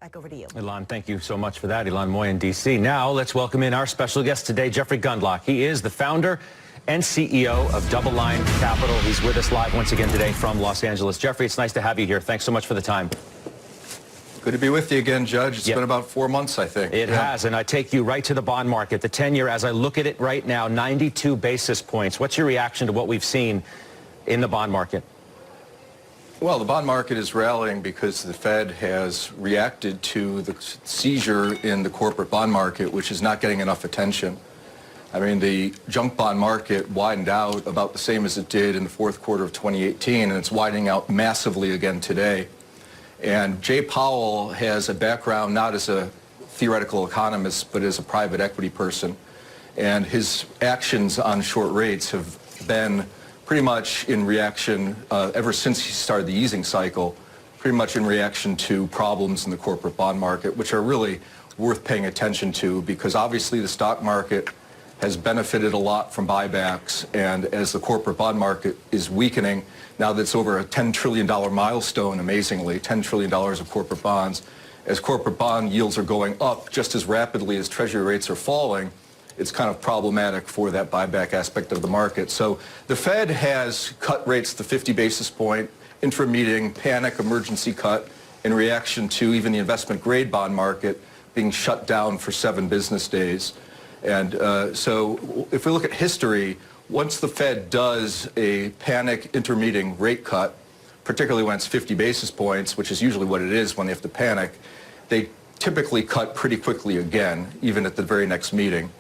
Back over to you. Ilan, thank you so much for that. Ilan Moy in D.C. Now let's welcome in our special guest today, Jeffrey Gundlach. He is the founder and CEO of DoubleLine Capital. He's with us live once again today from Los Angeles. Jeffrey, it's nice to have you here. Thanks so much for the time. Good to be with you again, Judge. It's been about 4 months, I think. It has, and I take you right to the bond market. The 10-year, as I look at it right now, 92 basis points. What's your reaction to what we've seen in the bond market? Well, the bond market is rallying because the Fed has reacted to the seizure in the corporate bond market, which is not getting enough attention. I mean, the junk bond market widened out about the same as it did in the fourth quarter of 2018, and it's widening out massively again today. And Jay Powell has a background not as a theoretical economist, but as a private equity person. And his actions on short rates have been pretty much in reaction, ever since he started the easing cycle, pretty much in reaction to problems in the corporate bond market, which are really worth paying attention to because obviously the stock market has benefited a lot from buybacks, and as the corporate bond market is weakening, now that it's over a $10 trillion milestone, amazingly, $10 trillion of corporate bonds, as corporate bond yields are going up just as rapidly as treasury rates are falling, it's kind of problematic for that buyback aspect of the market. So the Fed has cut rates to 50 basis point, intra-meeting panic emergency cut in reaction to even the investment grade bond market being shut down for 7 business days. And so if we look at history, once the Fed does a panic intermeeting rate cut, particularly when it's 50 basis points, which is usually what it is when they have to panic, they typically cut pretty quickly again, even at the very next meeting.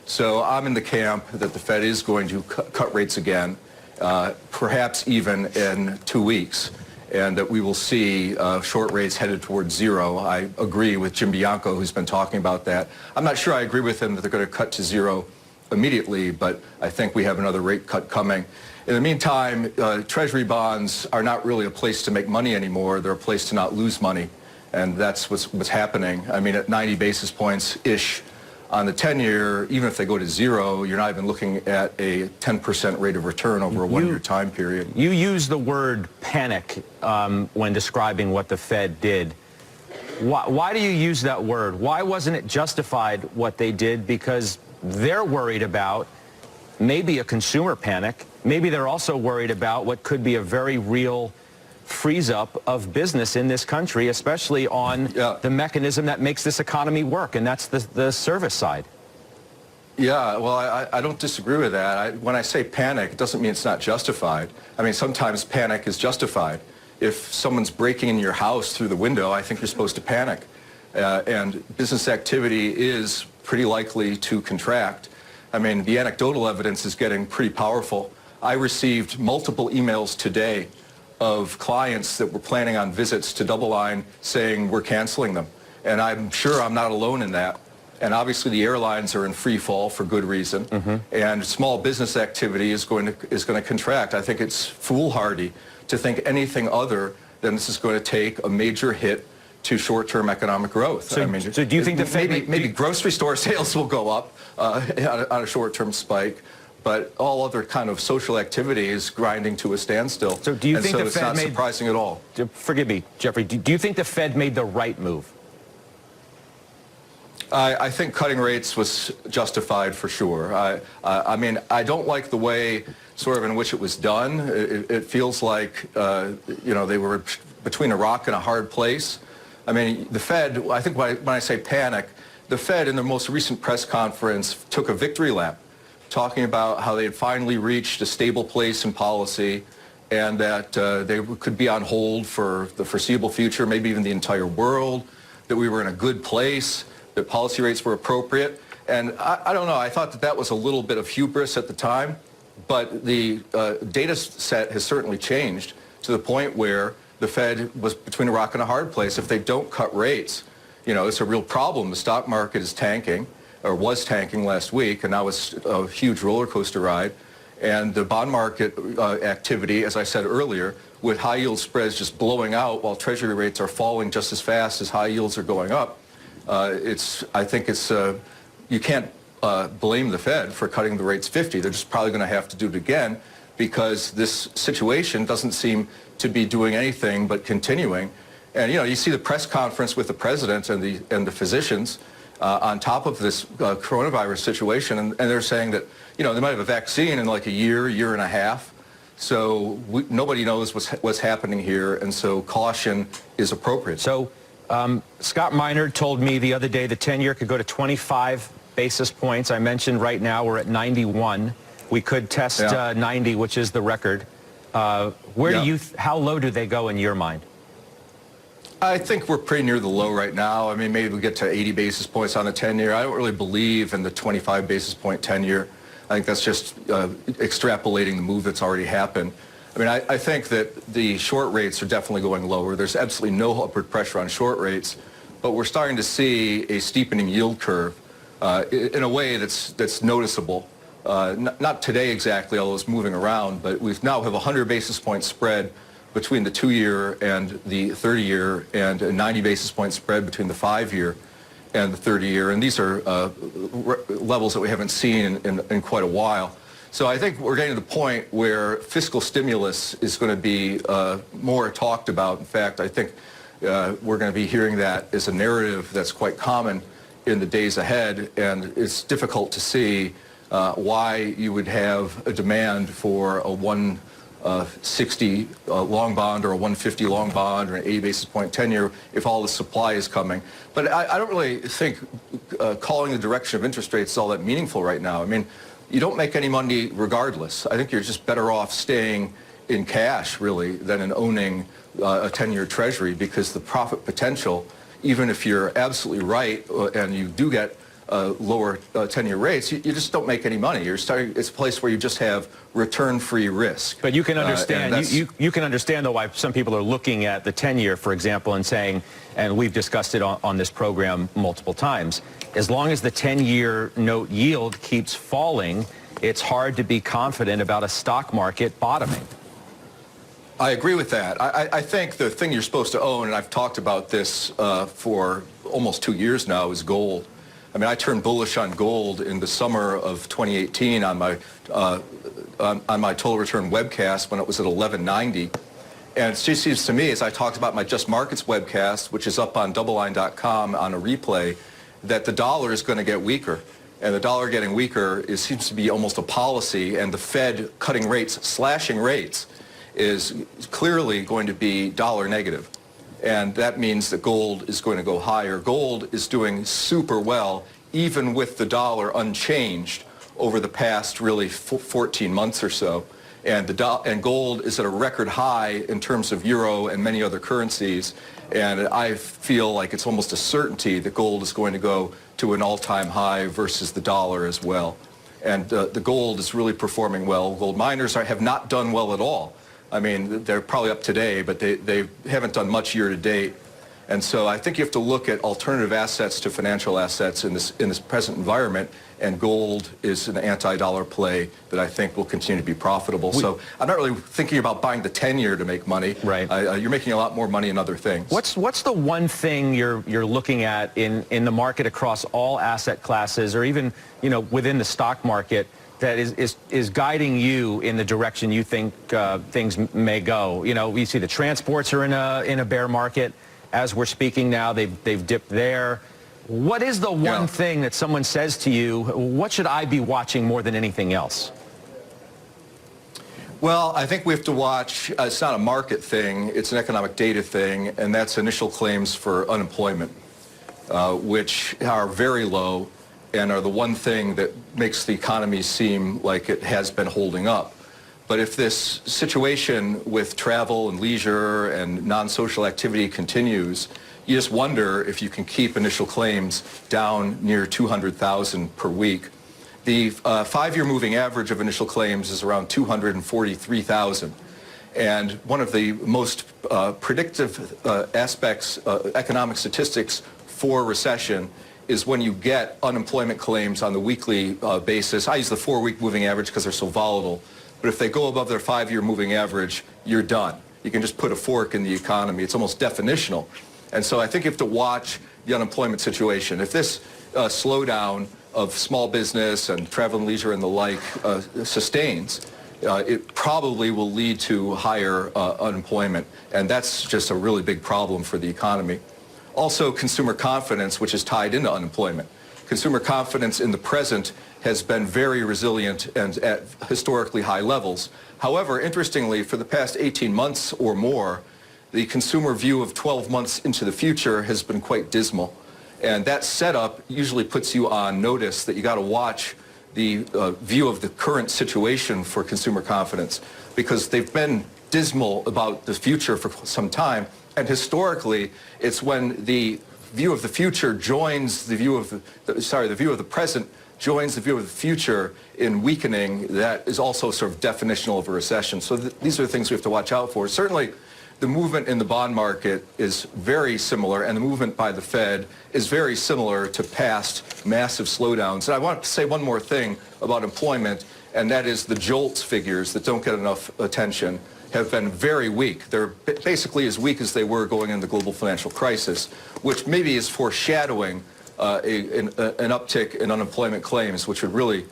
So I'm in the camp that the Fed is going to cut rates again, perhaps even in 2 weeks, and that we will see short rates headed towards zero. I agree with Jim Bianco, who's been talking about that. I'm not sure I agree with him that they're going to cut to zero immediately, but I think we have another rate cut coming. In the meantime, Treasury bonds are not really a place to make money anymore. They're a place to not lose money, and that's what's happening. I mean, at 90 basis points-ish, on the 10-year, even if they go to zero, you're not even looking at a 10% rate of return over a 1-year time period. You use the word panic when describing what the Fed did. Why do you use that word? Why wasn't it justified what they did? Because they're worried about maybe a consumer panic. Maybe they're also worried about what could be a very real freeze up of business in this country, especially on the mechanism that makes this economy work, and that's the service side. Yeah, well, I don't disagree with that. When I say panic, it doesn't mean it's not justified. I mean, sometimes panic is justified. If someone's breaking in your house through the window, I think you're supposed to panic. And business activity is pretty likely to contract. I mean, the anecdotal evidence is getting pretty powerful. I received multiple emails today of clients that were planning on visits to DoubleLine saying we're canceling them. And I'm sure I'm not alone in that. And obviously the airlines are in free fall for good reason. And small business activity is going to contract. I think it's foolhardy to think anything other than this is going to take a major hit to short-term economic growth. So, I mean, so do you think the Fed... Maybe grocery store sales will go up on a short-term spike, but all other kind of social activity is grinding to a standstill. So do you think the Fed it's not surprising at all. Forgive me, Jeffrey, do you think the Fed made the right move? I think cutting rates was justified for sure. I mean, I don't like the way sort of in which it was done. It feels like, you know, they were between a rock and a hard place. I mean, the Fed, I think when I say panic, the Fed in their most recent press conference took a victory lap, talking about how they had finally reached a stable place in policy and that they could be on hold for the foreseeable future, maybe even the entire world, that we were in a good place, that policy rates were appropriate. And I don't know, I thought that that was a little bit of hubris at the time, but the data set has certainly changed to the point where the Fed was between a rock and a hard place. If they don't cut rates, you know, it's a real problem. The stock market is tanking, or was tanking last week, and now it's a huge roller coaster ride. And the bond market activity, as I said earlier, with high yield spreads just blowing out while treasury rates are falling just as fast as high yields are going up, I think it's, you can't blame the Fed for cutting the rates 50. They're just probably going to have to do it again because this situation doesn't seem to be doing anything but continuing. And, you see the press conference with the president and the physicians on top of this coronavirus situation, and they're saying that, they might have a vaccine in like a year and a half. So nobody knows what's happening here, and so caution is appropriate. So Scott Minerd told me the other day the 10-year could go to 25 basis points. I mentioned right now we're at 91. We could test 90, which is the record. How low do they go in your mind? I think we're pretty near the low right now. I mean, maybe we get to 80 basis points on the 10-year. I don't really believe in the 25 basis point 10-year. I think that's just extrapolating the move that's already happened. I mean, I think that the short rates are definitely going lower. There's absolutely no upward pressure on short rates, but we're starting to see a steepening yield curve in a way that's noticeable. Not today exactly, although it's moving around, but we now have a 100 basis point spread between the 2-year and the 30-year, and a 90 basis point spread between the 5-year and the 30-year, and these are levels that we haven't seen in quite a while. So I think we're getting to the point where fiscal stimulus is going to be more talked about. In fact, I think we're going to be hearing that as a narrative that's quite common in the days ahead, and it's difficult to see why you would have a demand for a 160 long bond or a 150 long bond or an 80 basis point 10-year if all the supply is coming. But I don't really think calling the direction of interest rates is all that meaningful right now. I mean, you don't make any money regardless. I think you're just better off staying in cash, really, than in owning a 10-year treasury, because the profit potential, even if you're absolutely right and you do get lower 10-year rates, you just don't make any money. It's a place where you just have return-free risk. But you can understand, you can understand, though, why some people are looking at the 10-year, for example, and saying, and we've discussed it on this program multiple times, as long as the 10-year note yield keeps falling, it's hard to be confident about a stock market bottoming. I agree with that. I think the thing you're supposed to own, and I've talked about this for almost 2 years now, is gold. I mean, I turned bullish on gold in the summer of 2018 on my Total Return webcast when it was at 1190. And it just seems to me, as I talked about my Just Markets webcast, which is up on doubleline.com on a replay, that the dollar is going to get weaker. And the dollar getting weaker seems to be almost a policy, and the Fed cutting rates, slashing rates, is clearly going to be dollar negative. And that means that gold is going to go higher. Gold is doing super well, even with the dollar unchanged over the past really 14 months or so. And gold is at a record high in terms of euro and many other currencies. And I feel like it's almost a certainty that gold is going to go to an all-time high versus the dollar as well. And the gold is really performing well. Gold miners have not done well at all. I mean, they're probably up today, but they haven't done much year to date. And so I think you have to look at alternative assets to financial assets in this present environment, and gold is an anti-dollar play that I think will continue to be profitable. So I'm not really thinking about buying the 10-year to make money. Right. You're making a lot more money in other things. What's the one thing you're looking at in the market across all asset classes, or even within the stock market, that is guiding you in the direction you think things may go? We see the transports are in a bear market. As we're speaking now, they've dipped there. What is the one thing that someone says to you, what should I be watching more than anything else? Well, I think we have to watch, it's not a market thing, it's an economic data thing, and that's initial claims for unemployment, which are very low and are the one thing that makes the economy seem like it has been holding up. But if this situation with travel and leisure and non-social activity continues, you just wonder if you can keep initial claims down near 200,000 per week. The 5-year moving average of initial claims is around 243,000. And one of the most predictive aspects, economic statistics for recession, is when you get unemployment claims on the weekly basis. I use the 4-week moving average because they're so volatile. But if they go above their 5-year moving average, you're done. You can just put a fork in the economy. It's almost definitional. And so I think you have to watch the unemployment situation. If this slowdown of small business and travel and leisure and the like sustains, it probably will lead to higher unemployment, and that's just a really big problem for the economy. Also, consumer confidence, which is tied into unemployment. Consumer confidence in the present has been very resilient and at historically high levels. However, interestingly, for the past 18 months or more, the consumer view of 12 months into the future has been quite dismal. And that setup usually puts you on notice that you got to watch the view of the current situation for consumer confidence, because they've been dismal about the future for some time. And historically, it's when the view of the future joins the view of the view of the present joins the view of the future in weakening that is also sort of definitional of a recession. So these are the things we have to watch out for. Certainly, the movement in the bond market is very similar, and the movement by the Fed is very similar to past massive slowdowns. And I want to say one more thing about employment, and that is the JOLTS figures that don't get enough attention have been very weak. They're basically as weak as they were going into the global financial crisis, which maybe is foreshadowing an uptick in unemployment claims, which would really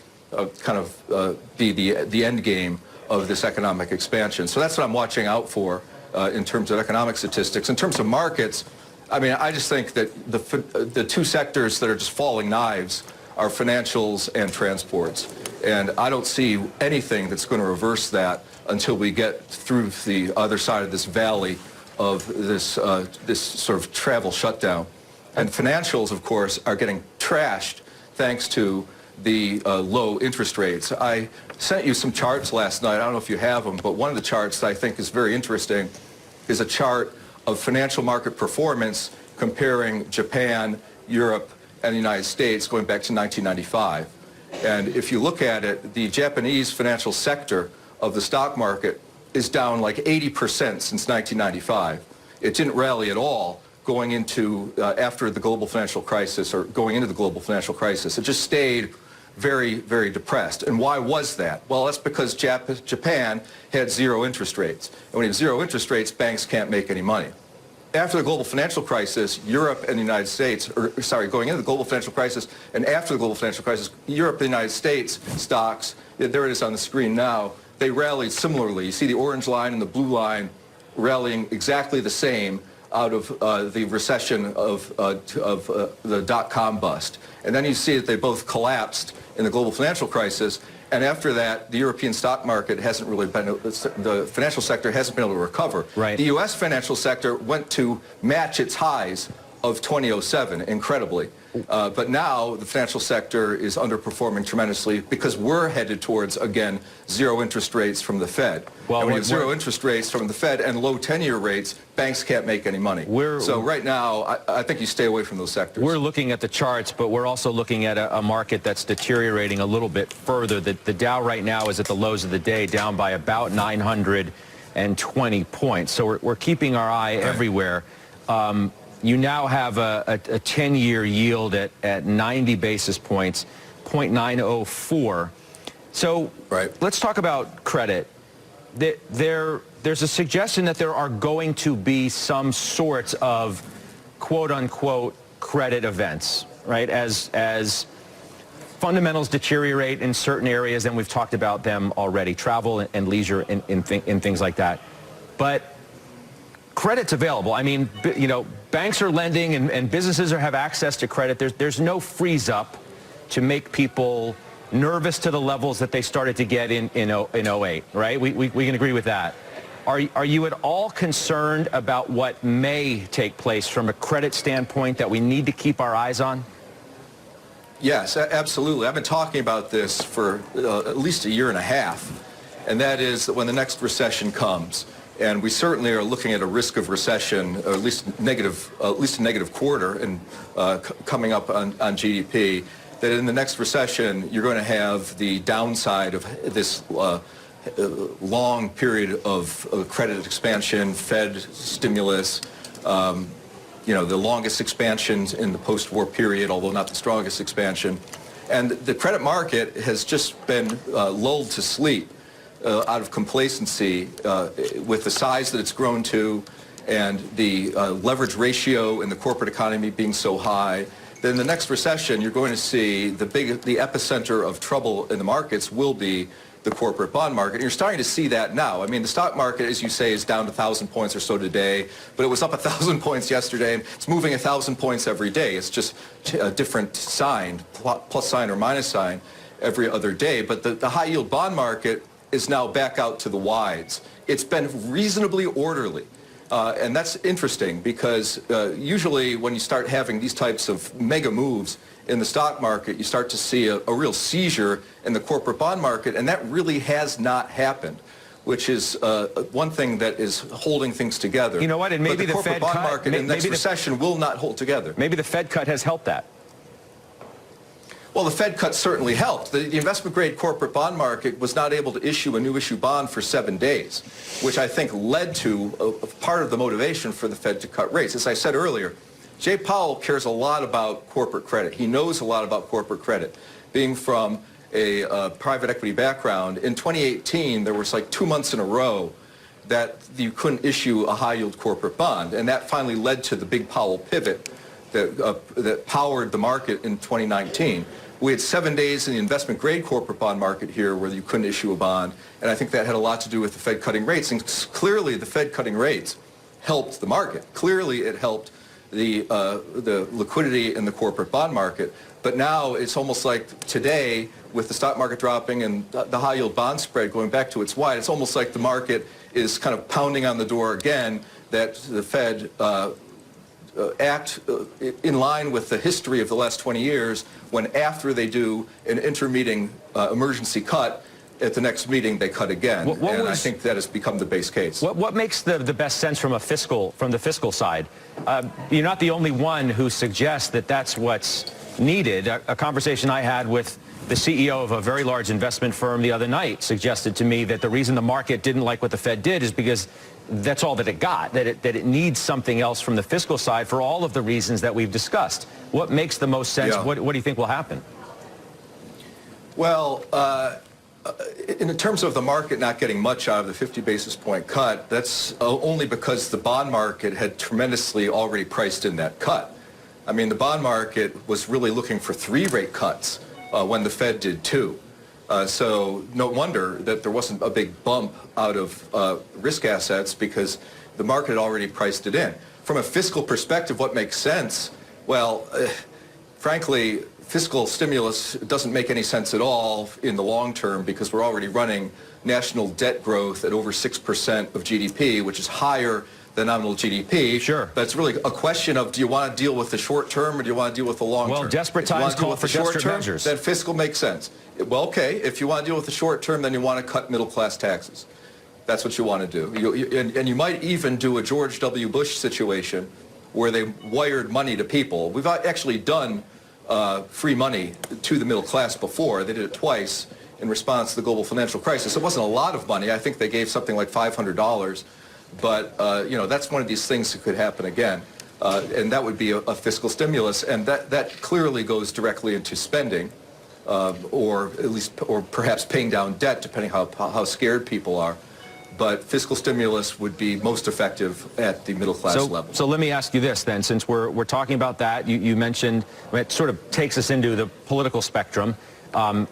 be the end game of this economic expansion. So that's what I'm watching out for in terms of economic statistics. In terms of markets, I mean, I just think that the two sectors that are just falling knives are financials and transports. And I don't see anything that's going to reverse that until we get through the other side of this valley of this sort of travel shutdown. And financials, of course, are getting trashed thanks to the low interest rates. I sent you some charts last night. I don't know if you have them, but one of the charts that I think is very interesting is a chart of financial market performance comparing Japan, Europe, and the United States going back to 1995. And if you look at it, the Japanese financial sector of the stock market is down like 80% since 1995. It didn't rally at all going into after the global financial crisis, or going into the global financial crisis. It just stayed very, very depressed. And why was that? Well, that's because Japan had zero interest rates. And when you have zero interest rates, banks can't make any money. After the global financial crisis, Europe and the United States, going into the global financial crisis and after the global financial crisis, Europe and the United States stocks, there it is on the screen now, they rallied similarly. You see the orange line and the blue line rallying exactly the same out of the recession of the dot-com bust. And then you see that they both collapsed in the global financial crisis. And after that, the European stock market hasn't really been, the financial sector hasn't been able to recover. Right. The U.S. financial sector went to match its highs of 2007, incredibly. But now the financial sector is underperforming tremendously because we're headed towards, again, zero interest rates from the Fed. Well, and when you have zero interest rates from the Fed and low 10-year rates, banks can't make any money. So right now, I think you stay away from those sectors. We're looking at the charts, but we're also looking at a market that's deteriorating a little bit further. The Dow right now is at the lows of the day, down by about 920 points. So we're keeping our eye everywhere. You now have a 10-year yield at 90 basis points, 0.904. So let's talk about credit. There's a suggestion that there are going to be some sorts of quote-unquote credit events, right? As fundamentals deteriorate in certain areas, and we've talked about them already, travel and leisure and things like that. But credit's available. I mean, you know, banks are lending and businesses have access to credit. There's no freeze up to make people nervous to the levels that they started to get in 08, right? We can agree with that. Are you at all concerned about what may take place from a credit standpoint that we need to keep our eyes on? Yes, absolutely. I've been talking about this for at least a year and a half, and that is that when the next recession comes, and we certainly are looking at a risk of recession, or at least a negative quarter, and coming up on GDP, that in the next recession you're going to have the downside of this long period of credit expansion, Fed stimulus, you know, the longest expansions in the post-war period, although not the strongest expansion. And the credit market has just been lulled to sleep out of complacency with the size that it's grown to and the leverage ratio in the corporate economy being so high. Then the next recession, you're going to see the epicenter of trouble in the markets will be the corporate bond market. And you're starting to see that now. I mean, the stock market, as you say, is down 1,000 points or so today, but it was up 1,000 points yesterday, and it's moving 1,000 points every day. It's just a different sign, plus sign or minus sign, every other day. But the high-yield bond market is now back out to the wides. It's been reasonably orderly. And that's interesting because usually when you start having these types of mega moves in the stock market, you start to see a real seizure in the corporate bond market, and that really has not happened, which is one thing that is holding things together. You know what? And maybe the corporate Fed bond cut, market in the next recession will not hold together. Maybe the Fed cut has helped that. Well, the Fed cut certainly helped. The investment-grade corporate bond market was not able to issue a new issue bond for 7 days, which I think led to a part of the motivation for the Fed to cut rates. As I said earlier, Jay Powell cares a lot about corporate credit. He knows a lot about corporate credit. Being from a private equity background, in 2018, there was like 2 months in a row that you couldn't issue a high-yield corporate bond, and that finally led to the big Powell pivot that powered the market in 2019. We had 7 days in the investment-grade corporate bond market here where you couldn't issue a bond, and I think that had a lot to do with the Fed cutting rates. And clearly, the Fed cutting rates helped the market. Clearly, it helped the liquidity in the corporate bond market. But now it's almost like today, with the stock market dropping and the high-yield bond spread going back to its wide, it's almost like the market is kind of pounding on the door again that the Fed act in line with the history of the last 20 years when after they do an intermeeting emergency cut, at the next meeting they cut again. I think that has become the base case. What makes the best sense from the fiscal side? You're not the only one who suggests that that's what's needed. A conversation I had with the CEO of a very large investment firm the other night suggested to me that the reason the market didn't like what the Fed did is because that's all that it got, that it needs something else from the fiscal side for all of the reasons that we've discussed. What makes the most sense? Yeah. What do you think will happen? Well, in terms of the market not getting much out of the 50 basis point cut, that's only because the bond market had tremendously already priced in that cut. I mean, the bond market was really looking for 3 rate cuts when the Fed did 2. So no wonder that there wasn't a big bump out of risk assets because the market had already priced it in. From a fiscal perspective, what makes sense? Well, frankly, fiscal stimulus doesn't make any sense at all in the long term because we're already running national debt growth at over 6% of GDP, which is higher than nominal GDP. Sure. But it's really a question of, do you want to deal with the short term or do you want to deal with the long term? Well, desperate times call for desperate measures. Then fiscal makes sense. Well, okay, if you want to deal with the short term, then you want to cut middle-class taxes. That's what you want to do. And you might even do a George W. Bush situation where they wired money to people. We've actually done free money to the middle class before. They did it twice in response to the global financial crisis. It wasn't a lot of money. I think they gave something like $500. But, that's one of these things that could happen again. And that would be a fiscal stimulus. And that clearly goes directly into spending. Or perhaps paying down debt, depending how scared people are. But fiscal stimulus would be most effective at the middle class level. So let me ask you this then, since we're talking about that, you mentioned, it sort of takes us into the political spectrum.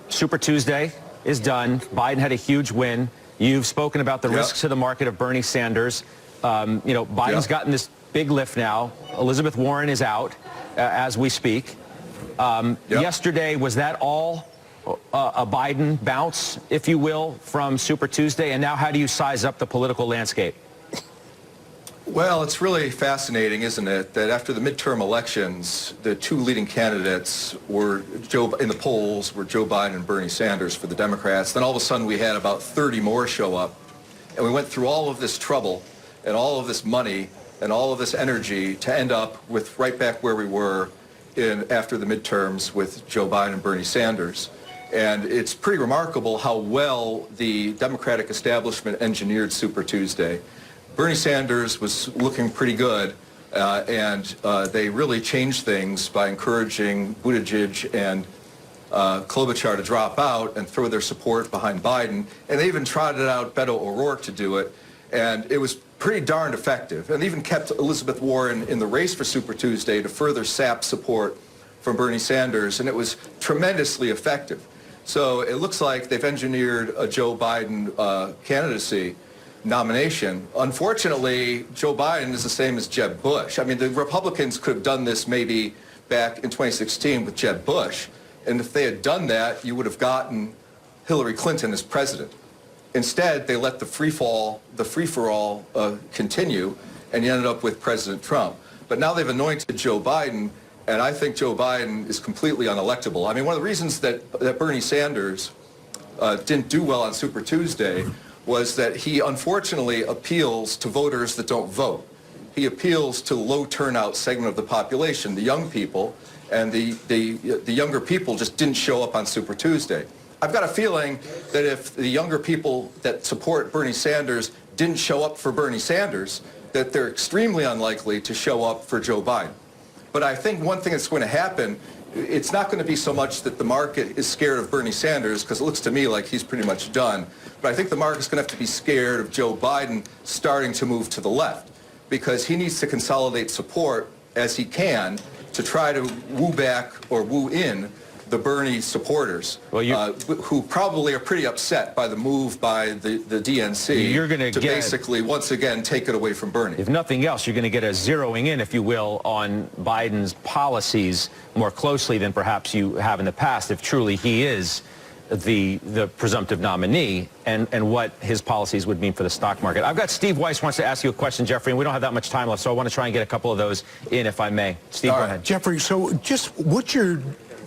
Super Tuesday is done. Biden had a huge win. You've spoken about the risks to the market of Bernie Sanders. Biden's gotten this big lift now. Elizabeth Warren is out as we speak. Yesterday, was that all a Biden bounce, if you will, from Super Tuesday? And now how do you size up the political landscape? Well, it's really fascinating, isn't it, that after the midterm elections, the 2 leading candidates were in the polls were Joe Biden and Bernie Sanders for the Democrats. Then all of a sudden we had about 30 more show up. And we went through all of this trouble and all of this money and all of this energy to end up with right back where we were after the midterms with Joe Biden and Bernie Sanders. And it's pretty remarkable how well the Democratic establishment engineered Super Tuesday. Bernie Sanders was looking pretty good, and they really changed things by encouraging Buttigieg and Klobuchar to drop out and throw their support behind Biden. And they even trotted out Beto O'Rourke to do it. And it was pretty darned effective, and even kept Elizabeth Warren in the race for Super Tuesday to further sap support from Bernie Sanders, and it was tremendously effective. So it looks like they've engineered a Joe Biden candidacy nomination. Unfortunately, Joe Biden is the same as Jeb Bush. I mean, the Republicans could have done this maybe back in 2016 with Jeb Bush. And if they had done that, you would have gotten Hillary Clinton as president. Instead, they let the free-for-all continue, and you ended up with President Trump. But now they've anointed Joe Biden, and I think Joe Biden is completely unelectable. I mean, one of the reasons that Bernie Sanders didn't do well on Super Tuesday was that he unfortunately appeals to voters that don't vote. He appeals to low turnout segment of the population, the young people, and the younger people just didn't show up on Super Tuesday. I've got a feeling that if the younger people that support Bernie Sanders didn't show up for Bernie Sanders, that they're extremely unlikely to show up for Joe Biden. But I think one thing that's going to happen, it's not going to be so much that the market is scared of Bernie Sanders, because it looks to me like he's pretty much done. But I think the market's going to have to be scared of Joe Biden starting to move to the left, because he needs to consolidate support as he can to try to woo back or woo in the Bernie supporters, who probably are pretty upset by the move by the DNC to basically, once again, take it away from Bernie. If nothing else, you're going to get a zeroing in, if you will, on Biden's policies more closely than perhaps you have in the past, if truly he is the presumptive nominee, and what his policies would mean for the stock market. I've got Steve Weiss wants to ask you a question, Jeffrey, and we don't have that much time left, so I want to try and get a couple of those in, if I may. Steve, go ahead. Jeffrey, so just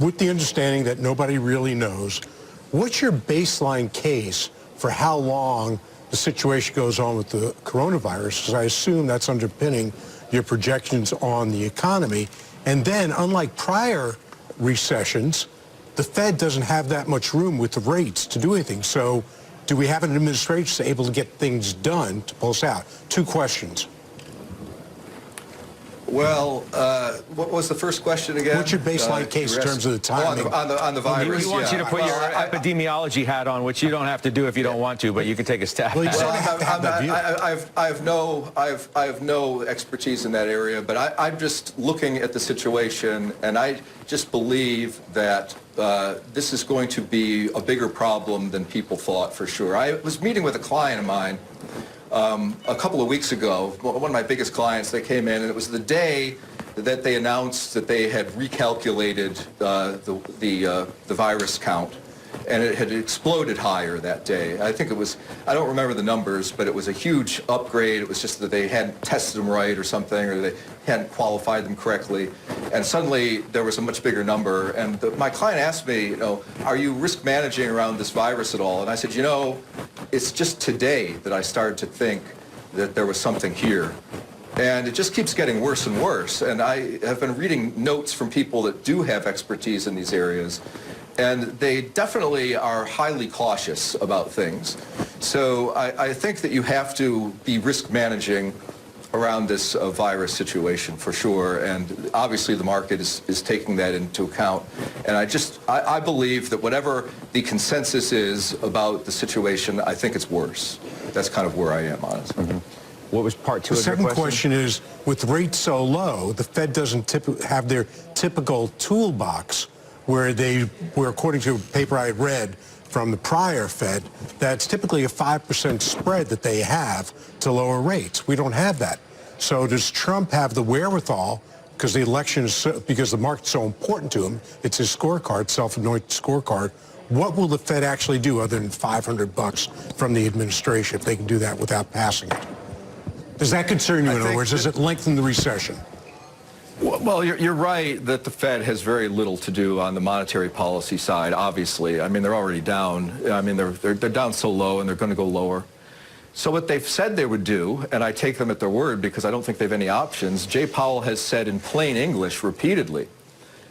with the understanding that nobody really knows, what's your baseline case for how long the situation goes on with the coronavirus? Because I assume that's underpinning your projections on the economy. And then, unlike prior recessions, the Fed doesn't have that much room with the rates to do anything. So do we have an administration that's able to get things done to pull us out? Two questions. Well, what was the first question again? What's your baseline case in terms of the timing? On the virus, He wants you to put your epidemiology hat on, which you don't have to do if you don't want to, but you can take a stab. Well, I have no expertise in that area, but I'm just looking at the situation, and I just believe that this is going to be a bigger problem than people thought, for sure. I was meeting with a client of mine a couple of weeks ago, one of my biggest clients. They came in, and it was the day that they announced that they had recalculated the virus count, and it had exploded higher that day. I think it was, I don't remember the numbers, but it was a huge upgrade. It was just that they hadn't tested them right or something, or they hadn't qualified them correctly, and suddenly there was a much bigger number. And my client asked me, are you risk managing around this virus at all? And I said, it's just today that I started to think that there was something here. And it just keeps getting worse and worse. And I have been reading notes from people that do have expertise in these areas, and they definitely are highly cautious about things. So I think that you have to be risk managing around this virus situation, for sure. And obviously the market is taking that into account. And I believe that whatever the consensus is about the situation, I think it's worse. That's kind of where I am, honestly. Mm-hmm. What was part two of your question? The second question is, with rates so low, the Fed doesn't have their typical toolbox where according to a paper I read from the prior Fed, that's typically a 5% spread that they have to lower rates. We don't have that. So does Trump have the wherewithal, because the election is because the market's so important to him, it's his scorecard, self-anointed scorecard, what will the Fed actually do other than $500 from the administration if they can do that without passing it? Does that concern you, in other words? Does it lengthen the recession? Well, you're right that the Fed has very little to do on the monetary policy side, obviously. I mean, they're already down. I mean, they're down so low, and they're going to go lower. So what they've said they would do, and I take them at their word because I don't think they have any options, Jay Powell has said in plain English repeatedly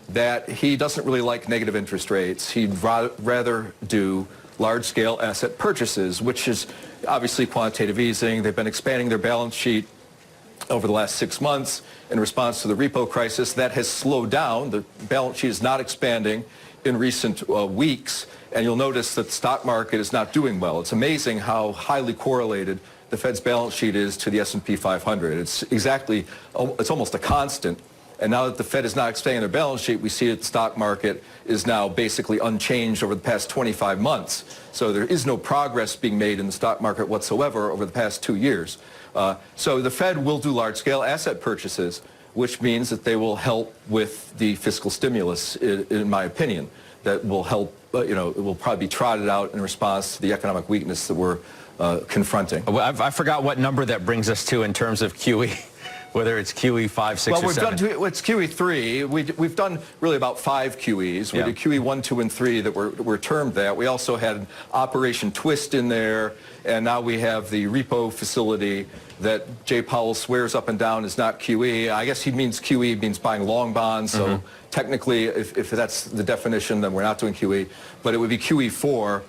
that he doesn't really like negative interest rates. He'd rather do large-scale asset purchases, which is obviously quantitative easing. They've been expanding their balance sheet over the last 6 months in response to the repo crisis. That has slowed down. The balance sheet is not expanding in recent weeks, and you'll notice that the stock market is not doing well. It's amazing how highly correlated the Fed's balance sheet is to the S&P 500. It's almost a constant. And now that the Fed is not expanding their balance sheet, we see that the stock market is now basically unchanged over the past 25 months. So there is no progress being made in the stock market whatsoever over the past 2 years. So the Fed will do large-scale asset purchases, which means that they will help with the fiscal stimulus, in my opinion, that will help, it will probably be trotted out in response to the economic weakness that we're confronting. I forgot what number that brings us to in terms of QE. Whether it's QE 5, 6, or 7. Well, it's QE 3. We've done really about 5 QEs. We did QE 1, 2, and 3 that were termed that. We also had Operation Twist in there, and now we have the repo facility that Jay Powell swears up and down is not QE. I guess he means QE means buying long bonds, so technically, if that's the definition, then we're not doing QE. But it would be QE 4,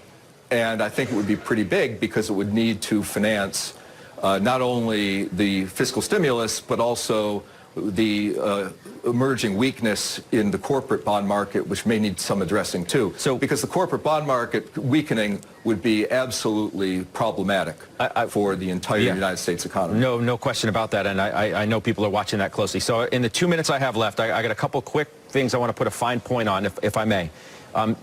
and I think it would be pretty big because it would need to finance not only the fiscal stimulus, but also the emerging weakness in the corporate bond market, which may need some addressing too. So, because the corporate bond market weakening would be absolutely problematic for the entire United States economy. No question about that, and I know people are watching that closely. So in the 2 minutes I have left, I got a couple quick things I want to put a fine point on, if I may.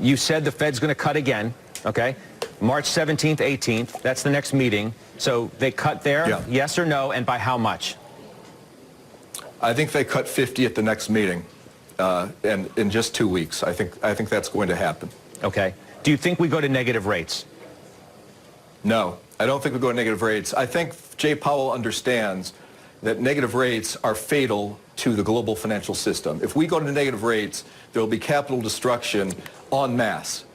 You said the Fed's going to cut again, okay? March 17th, 18th, that's the next meeting. So they cut there, yes or no, and by how much? I think they cut 50 at the next meeting, and in just 2 weeks. I think that's going to happen. Okay. Do you think we go to negative rates? No, I don't think we go to negative rates. I think Jay Powell understands that negative rates are fatal to the global financial system. If we go to negative rates, there will be capital destruction en masse.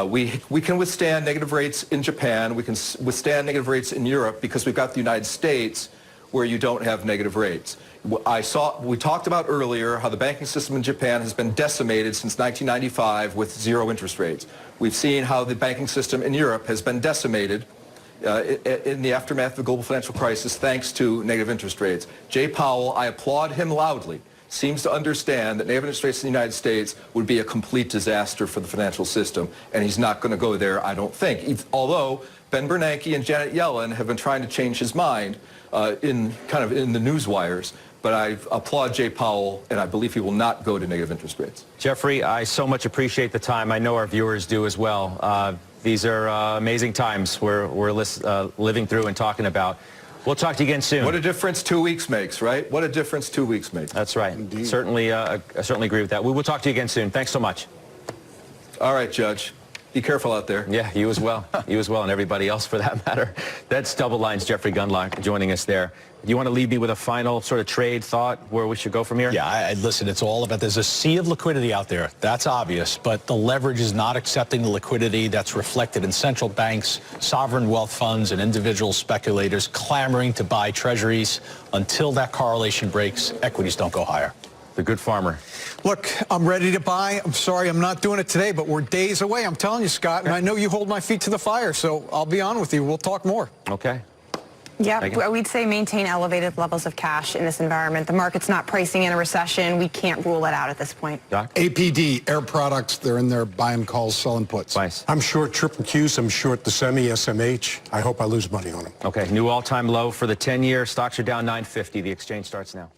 We can withstand negative rates in Japan. We can withstand negative rates in Europe because we've got the United States where you don't have negative rates. We talked about earlier how the banking system in Japan has been decimated since 1995 with 0 interest rates. We've seen how the banking system in Europe has been decimated in the aftermath of the global financial crisis thanks to negative interest rates. Jay Powell, I applaud him loudly, seems to understand that negative interest rates in the United States would be a complete disaster for the financial system, and he's not going to go there, I don't think. Although Ben Bernanke and Janet Yellen have been trying to change his mind in the news wires. But I applaud Jay Powell, and I believe he will not go to negative interest rates. Jeffrey, I so much appreciate the time. I know our viewers do as well. These are amazing times we're living through and talking about. We'll talk to you again soon. What a difference 2 weeks makes, right? What a difference 2 weeks makes. That's right. Indeed. Certainly, I certainly agree with that. We will talk to you again soon. Thanks so much. All right, Judge. Be careful out there. Yeah, you as well. You as well, and everybody else for that matter. That's Double Line's Jeffrey Gundlach joining us there. Do you want to leave me with a final sort of trade thought where we should go from here? Yeah, listen, it's all about, there's a sea of liquidity out there. That's obvious, but the leverage is not accepting the liquidity that's reflected in central banks, sovereign wealth funds, and individual speculators clamoring to buy treasuries. Until that correlation breaks, equities don't go higher. The good farmer. Look, I'm ready to buy. I'm sorry I'm not doing it today, but we're days away. I'm telling you, Scott, and I know you hold my feet to the fire, so I'll be on with you. We'll talk more. Okay. Yeah, we'd say maintain elevated levels of cash in this environment. The market's not pricing in a recession. We can't rule it out at this point. Doc? APD, Air Products, they're in there buying calls, selling puts. Nice. I'm short triple Qs. I'm short the semi SMH. I hope I lose money on them. Okay, new all-time low for the 10-year. Stocks are down 950. The exchange starts now.